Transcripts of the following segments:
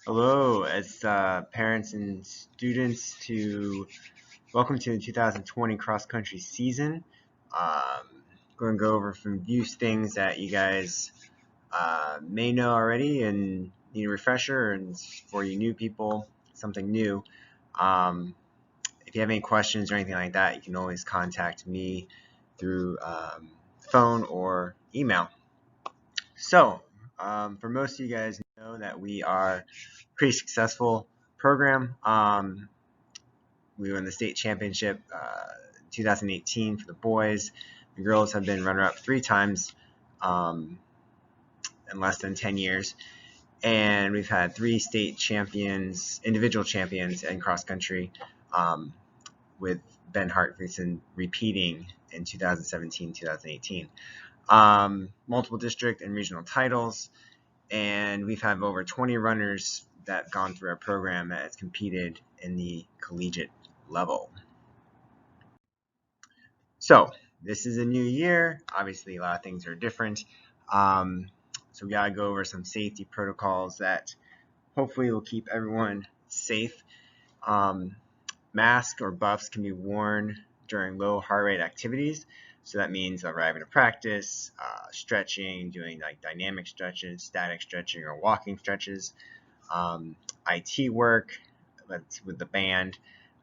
Hello, as parents and students, to welcome to the 2020 cross country season. Going to go over some few things that you guys may know already and need a refresher, and for you new people, something new. Um, if you have any questions or anything like that, you can always contact me through phone or email. So, for most of you guys know that we are pretty successful program. We won the state championship 2018 for the boys. The girls have been runner-up 3 times um, in less than 10 years. And we've had 3 state champions, individual champions in cross country, with Ben Hartfreeson repeating in 2017, 2018. Multiple district and regional titles. And we've had over 20 runners that have gone through our program that has competed in the collegiate level. So this is a new year. Obviously, a lot of things are different. So we gotta go over some safety protocols that hopefully will keep everyone safe. Masks or buffs can be worn during low heart rate activities. So that means arriving to practice, stretching, doing like dynamic stretches, static stretching, or walking stretches, IT work with the band,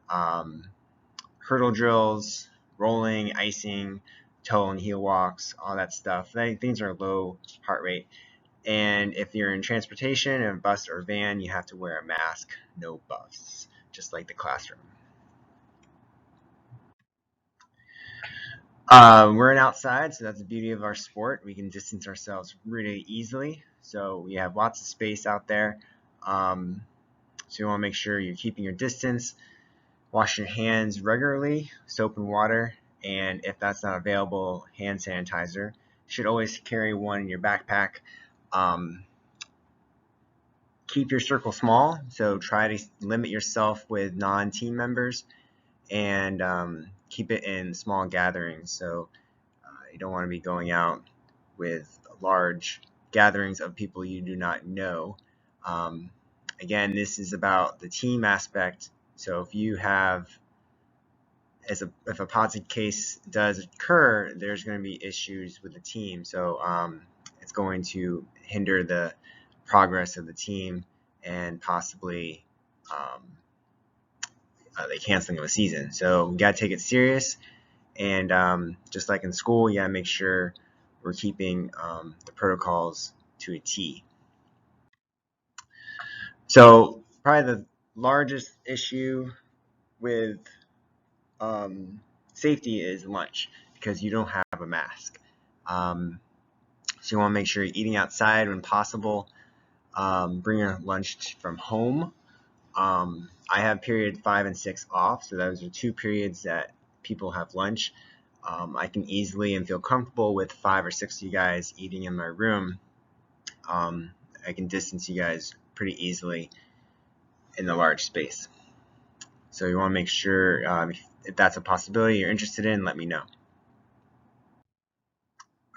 hurdle drills, rolling, icing, toe and heel walks, all that stuff. Things are low heart rate. And if you're in transportation, in a bus or van, you have to wear a mask, no buffs, just like the classroom. We're an outside, so that's the beauty of our sport. We can distance ourselves really easily. So we have lots of space out there. So you want to make sure you're keeping your distance. Wash your hands regularly, soap and water, and if that's not available, hand sanitizer. You should always carry one in your backpack. Keep your circle small, so try to limit yourself with non-team members, and keep it in small gatherings. So you don't want to be going out with large gatherings of people you do not know. Um, Again, this is about the team aspect. So if a positive case does occur, there's going to be issues with the team. So it's going to hinder the progress of the team and possibly the canceling of a season. So we got to take it serious. And just like in school, you got to make sure we're keeping the protocols to a T. So probably the largest issue with safety is lunch, because you don't have a mask. So you want to make sure you're eating outside when possible. Bring your lunch from home. I have period 5 and 6 off, so those are 2 periods that people have lunch. I can easily and feel comfortable with 5 or 6 of you guys eating in my room. I can distance you guys pretty easily in the large space. So you want to make sure, if that's a possibility you're interested in, let me know.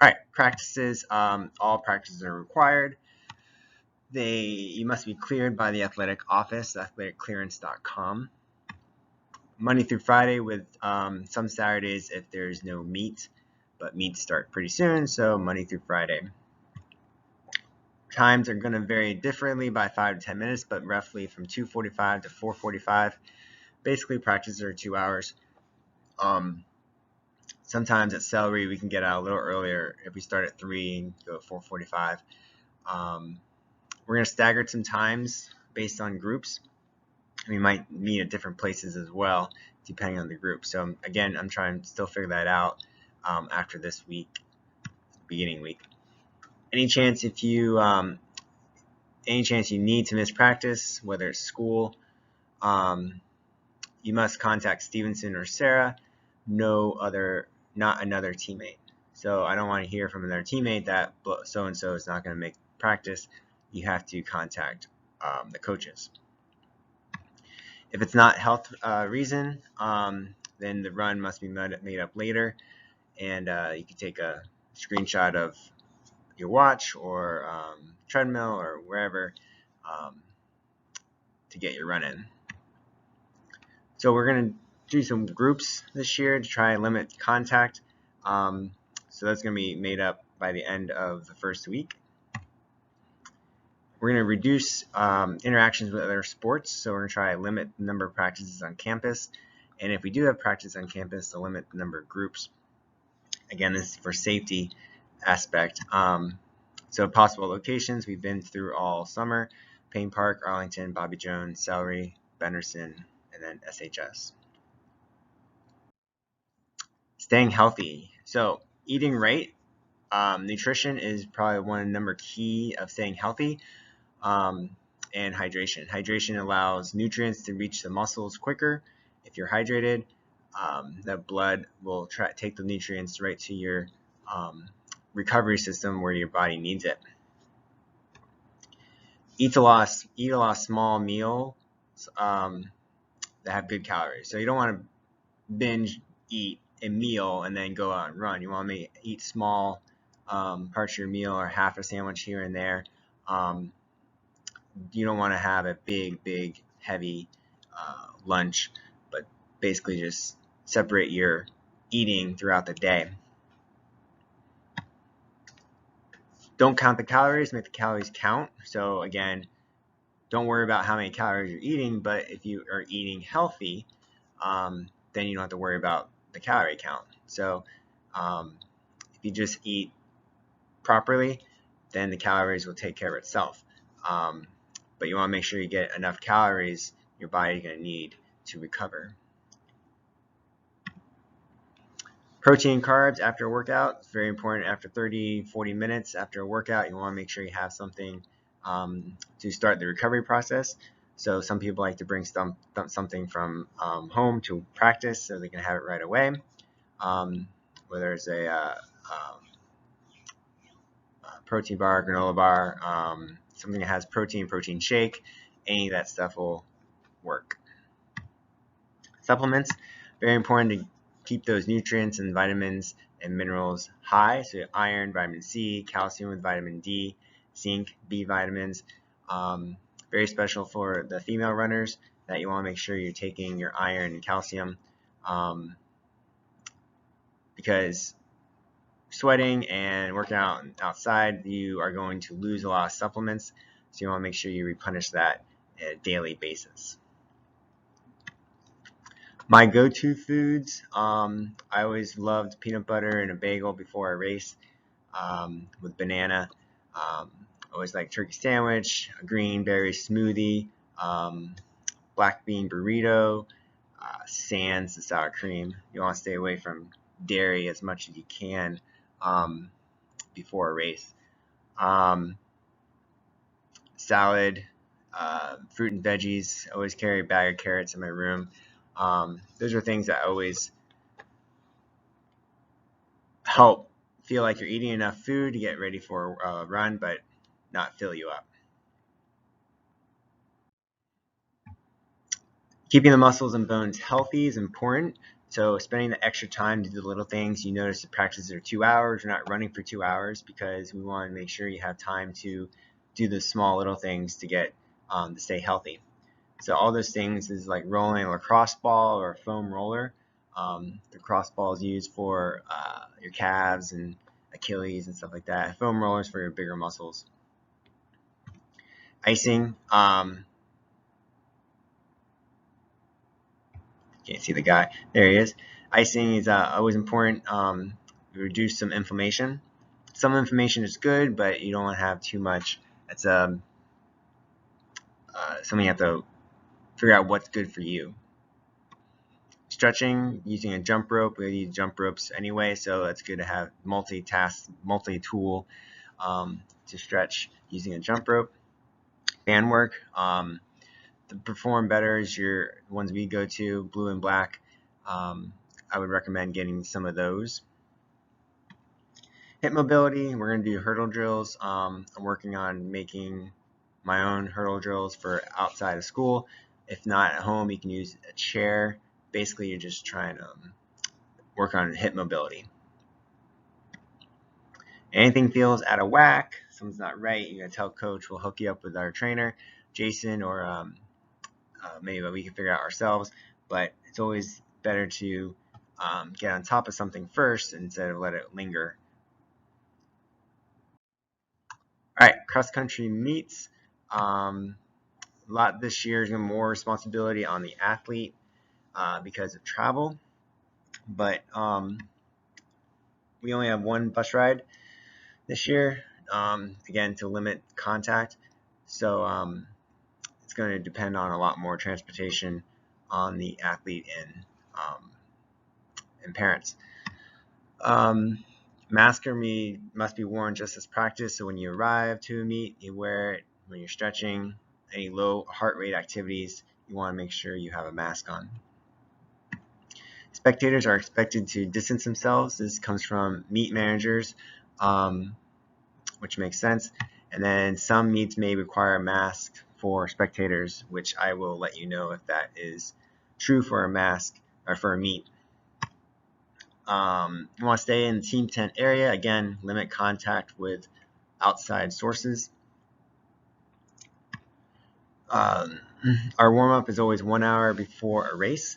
All right, practices. All practices are required. You must be cleared by the athletic office, athleticclearance.com. Monday through Friday, with some Saturdays if there's no meet, but meets start pretty soon, so Monday through Friday. Times are going to vary differently by 5 to 10 minutes, but roughly from 2:45 to 4:45. Basically, practices are 2 hours. Sometimes at Celery we can get out a little earlier if we start at 3 and go at 4:45. We're going to stagger some times based on groups. We might meet at different places as well, depending on the group. So again, I'm trying to still figure that out after this week, beginning week. Any chance you need to miss practice, whether it's school, you must contact Stevenson or Sarah. Not another teammate. So I don't want to hear from another teammate that so and so is not going to make practice. You have to contact the coaches. If it's not health reason, then the run must be made up later, and you can take a screenshot of your watch or treadmill or wherever, to get your run in. So we're going to do some groups this year to try and limit contact. So that's going to be made up by the end of the first week. We're going to reduce interactions with other sports. So we're going to try to limit the number of practices on campus. And if we do have practice on campus, to limit the number of groups. Again, this is for safety aspect. So possible locations we've been through all summer: Payne Park, Arlington, Bobby Jones, Celery, Benderson, and then SHS. Staying healthy. So eating right. Nutrition is probably one number key of staying healthy. And hydration. Hydration allows nutrients to reach the muscles quicker. If you're hydrated, the blood will take the nutrients right to your recovery system where your body needs it. Eat a lot of small meals that have good calories. So you don't want to binge eat a meal and then go out and run. You want to eat small parts of your meal, or half a sandwich here and there. You don't want to have a big, heavy lunch, but basically just separate your eating throughout the day. Don't count the calories, make the calories count. So again, don't worry about how many calories you're eating, but if you are eating healthy, then you don't have to worry about the calorie count. So if you just eat properly, then the calories will take care of itself. But you want to make sure you get enough calories your body's going to need to recover. Protein and carbs after a workout. It's very important. After 30-40 minutes after a workout, you want to make sure you have something to start the recovery process. So some people like to bring something from home to practice so they can have it right away. Whether it's a protein bar, granola bar, something that has protein shake, any of that stuff will work. Supplements, very important to keep those nutrients and vitamins and minerals high. So iron, vitamin C, calcium with vitamin D, zinc, B vitamins. Very special for the female runners that you want to make sure you're taking your iron and calcium because sweating and working out outside, you are going to lose a lot of supplements. So you want to make sure you replenish that on a daily basis. My go-to foods, I always loved peanut butter and a bagel before a race with banana. Always like turkey sandwich, a green berry smoothie, black bean burrito, sans the sour cream. You want to stay away from dairy as much as you can before a race. Salad, fruit and veggies. I always carry a bag of carrots in my room. Those are things that always help feel like you're eating enough food to get ready for a run, but not fill you up. Keeping the muscles and bones healthy is important. So spending the extra time to do the little things. You notice the practices are 2 hours. You're not running for 2 hours because we want to make sure you have time to do the small little things to get to stay healthy. So all those things is like rolling a lacrosse ball or a foam roller. The lacrosse ball is used for your calves and Achilles and stuff like that. Foam rollers for your bigger muscles. Icing. Can't see the guy. There he is. Icing is always important. Reduce some inflammation. Some inflammation is good, but you don't want to have too much. That's something you have to figure out what's good for you. Stretching using a jump rope. We use jump ropes anyway, so it's good to have multi-tool to stretch using a jump rope. Band work. To perform better is your ones we go to, blue and black. I would recommend getting some of those. Hip mobility, we're going to do hurdle drills. I'm working on making my own hurdle drills for outside of school. If not at home, you can use a chair. Basically, you're just trying to work on hip mobility. Anything feels out of whack, something's not right, you gotta tell coach. We'll hook you up with our trainer, Jason or maybe we can figure out ourselves, but it's always better to get on top of something first instead of let it linger. All right, cross country meets. A lot this year is more responsibility on the athlete because of travel, but we only have one bus ride this year, again, to limit contact. So it's going to depend on a lot more transportation on the athlete and parents. Mask must be worn just as practice. So when you arrive to a meet, you wear it. When you're stretching, any low heart rate activities, you want to make sure you have a mask on. Spectators are expected to distance themselves. This comes from meet managers, which makes sense. And then some meets may require a mask for spectators, which I will let you know if that is true for a mask or for a meet. You want to stay in the team tent area. Again, limit contact with outside sources. Our warm-up is always 1 hour before a race.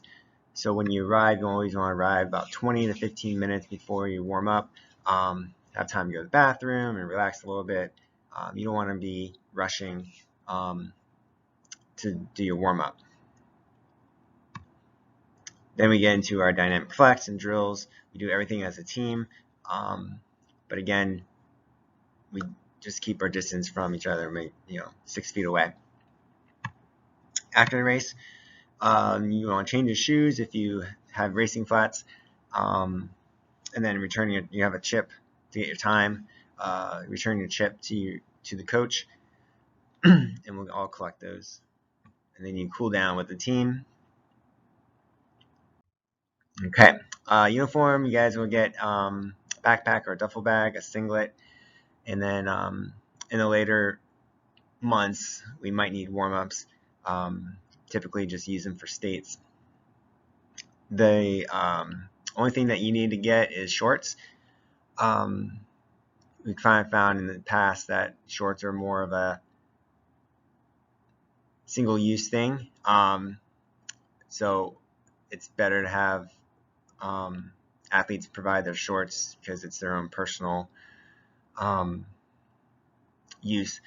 So when you arrive, you always want to arrive about 20 to 15 minutes before you warm up. Have time to go to the bathroom and relax a little bit. You don't want to be rushing to do your warm-up. Then we get into our dynamic flex and drills. We do everything as a team. But again, we just keep our distance from each other, 6 feet away. After the race, you want to change your shoes if you have racing flats. And then you have a chip to get your time. Return your chip to the coach, and we'll all collect those. And then you cool down with the team. Okay, uniform, you guys will get backpack or duffel bag, a singlet, and then in the later months we might need warm-ups. Typically just use them for states. The only thing that you need to get is shorts. We kind of found in the past that shorts are more of a single-use thing, so it's better to have athletes provide their shorts because it's their own personal use.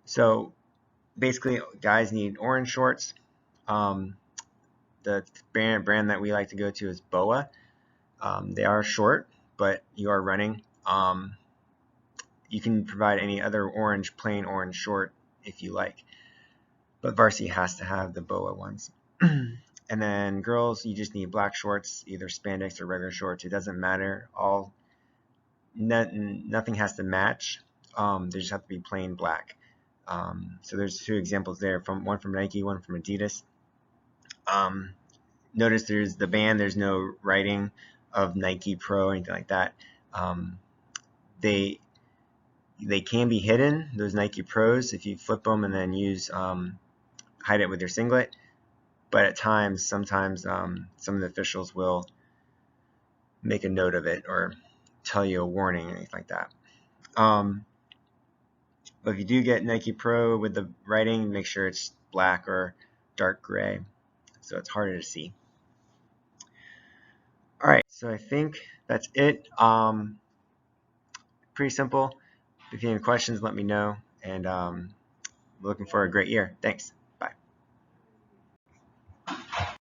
So basically, guys need orange shorts. The brand that we like to go to is BOA. They are short, but you are running. You can provide any other plain orange short if you like, but varsity has to have the BOA ones. And then girls, you just need black shorts, either spandex or regular shorts. It doesn't matter. Nothing has to match. They just have to be plain black. So there's 2 examples there, one from Nike, one from Adidas. Notice there's the band. There's no writing of Nike Pro or anything like that. They can be hidden, those Nike Pros, if you flip them and then hide it with your singlet. But at times, sometimes some of the officials will make a note of it or tell you a warning or anything like that. But if you do get Nike Pro with the writing, make sure it's black or dark gray, so it's harder to see. All right, so I think that's it. Pretty simple. If you have any questions, let me know, and looking for a great year. Thanks.